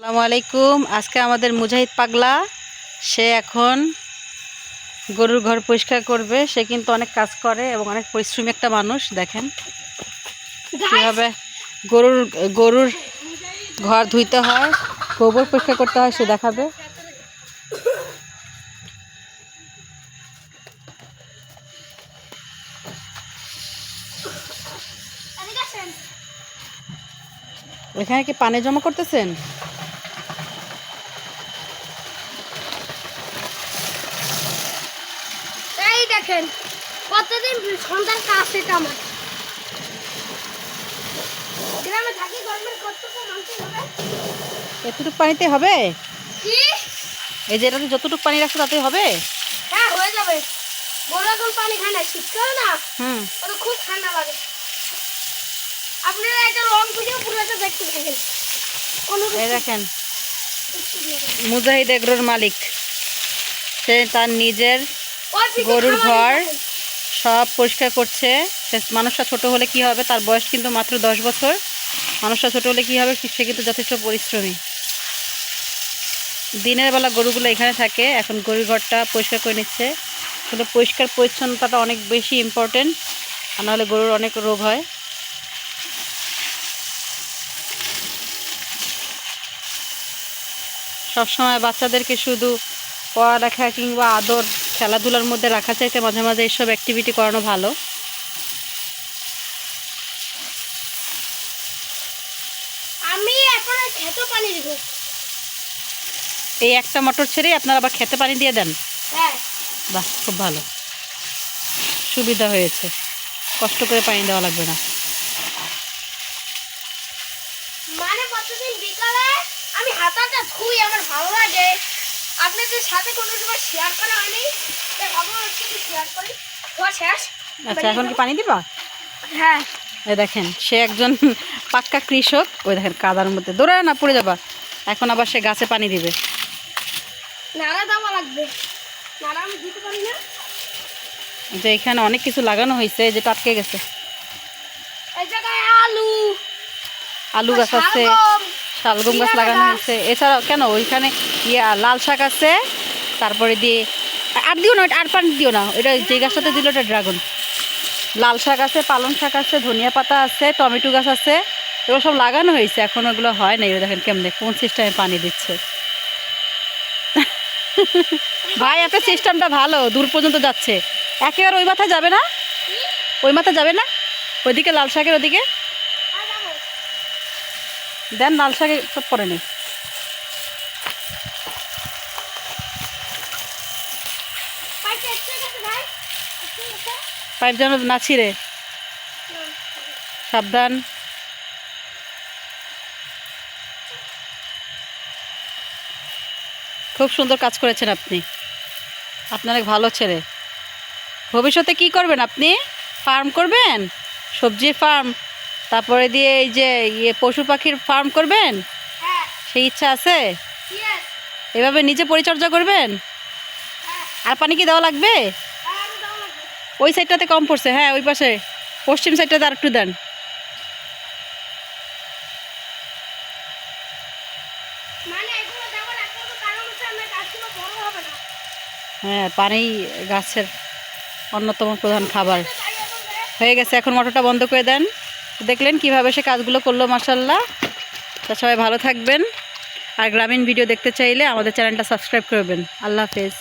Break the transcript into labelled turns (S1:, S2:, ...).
S1: আসসালামু আলাইকুম। আজকে আমাদের মুজাহিদ পাগলা সে এখন গরুর ঘর পরিষ্কার করবে। সে কিন্তু অনেক কাজ করে এবং অনেক পরিশ্রমী একটা মানুষ। দেখেন কীভাবে গরুর গরুর ঘর ধুইতে হয়, গোবর পরিষ্কার করতে হয়, সে দেখাবে। এখানে কি পানি জমা করতেছেন?
S2: এই দেখেন কতদিন সন্তান কাছে আমার গ্রামে থাকি, গরমের কতটুকু মানতে হবে?
S1: এতটুকু পানিতে হবে?
S2: কি
S1: এই যে এটাতে যতটুকু পানি রাখছো তাতে হবে?
S2: হ্যাঁ, হয়ে যাবে। বড় এখন পানি খায় না, শীতকালে না ওটা খুব ঠান্ডা লাগে। আপনারা একটা লং ভিডিও পুরোটা দেখতে থাকেন।
S1: এই দেখেন মুজাহিদ এগ্রোর মালিক, সে তার নিজের গরুর ঘর সব পরিষ্কার করছে। সে মানুষটা ছোট হলে কি হবে, তার বয়স কিন্তু মাত্র 10 বছর। মানুষটা ছোট হলে কি হবে, সে কিন্তু যথেষ্ট পরিশ্রমী। দিনের বেলা গরুগুলো এখানে থাকে, এখন গরুর ঘরটা পরিষ্কার করে নিচ্ছে। কিন্তু পরিষ্কার পরিচ্ছন্নতাটা অনেক বেশি ইম্পর্টেন্ট, আর নাহলে গরুর অনেক রোগ হয়। সবসময় বাচ্চাদেরকে শুধু পড়ালেখা কিংবা আদর খেলাধুলার মধ্যে রাখা চাইতে মাঝে মাঝে এইসব অ্যাক্টিভিটি করানো ভালো।
S2: আমি এখন খেতে পানি দিব।
S1: এই একটা মোটর ছেড়ে আপনারা আবার খেতে পানি দিয়ে দেন?
S2: হ্যাঁ।
S1: বাহ, খুব ভালো, সুবিধা হয়েছে, কষ্ট করে পানি দেওয়া লাগবে না।
S2: মানে প্রতিদিন বিকালে আমি হাতাটা ধুই, আমার ভালো লাগে। আপনাদের সাথে কোনো সময় শেয়ার করা হয়নি, তাই ভাবলাম একটু শেয়ার করি। তোমার শেষ?
S1: আচ্ছা, এখন কি পানি দিবা?
S2: হ্যাঁ।
S1: এই দেখেন সে একজন পাক্কা কৃষক। ওই দেখেন কাদার মধ্যে দৌড়ায় না, পড়ে যাবা। এখন আবার সে গাছে পানি দিবে।
S2: নাড়া দেওয়া লাগবে, নাড়া আমি দিতে পারি না।
S1: যে এখানে অনেক কিছু লাগানো হয়েছে, যেটা আটকে গেছে।
S2: এই জায়গায়
S1: আলু গাছ আছে, শালগম গাছ লাগানো হয়েছে। এছাড়াও কেন ওইখানে লাল শাক আছে। তারপরে দিয়ে আর দিও না, আর পানি দিও না, এটা যে গাছটাতে দিল ওটা ড্রাগন। লাল শাক আছে, পালং শাক আছে, ধনিয়া পাতা আছে, টমেটো গাছ আছে, এগুলো সব লাগানো হয়েছে। এখন ওগুলো হয় না। দেখেন কেমনে কোন সিস্টেমে পানি দিচ্ছে। ভাই আপনার সিস্টেমটা ভালো, দূর পর্যন্ত যাচ্ছে। একেবারে ওই মাথায় যাবে না, ওই মাথায় যাবে না, ওইদিকে লাল শাকের ওদিকে দেন, লাল শাকে সব পরে নেই। পাইপ যেন না ছিঁড়ে, সাবধান। খুব সুন্দর কাজ করেছেন আপনি, আপনার এক ভালো ছেলে। ভবিষ্যতে কি করবেন আপনি? ফার্ম করবেন, সবজির ফার্ম, তারপরে দিয়ে এই যে পশু পাখির ফার্ম করবেন, সেই ইচ্ছা আছে? এভাবে নিজে পরিচর্যা করবেন? আর পানি কি দেওয়া লাগবে? ওই সাইডটাতে কম পড়ছে, হ্যাঁ ওই পাশে পশ্চিম সাইডটাতে আর একটু দেন। হ্যাঁ, পানি গাছের অন্যতম প্রধান খাবার। হয়ে গেছে, এখন মোটরটা বন্ধ করে দেন। দেখলেন কিভাবে সে কাজগুলো করলো, মাশাআল্লাহ। তা সবাই ভালো থাকবেন, আর গ্রামীণ ভিডিও দেখতে চাইলে আমাদের চ্যানেলটা সাবস্ক্রাইব করবেন। আল্লাহ হাফেজ।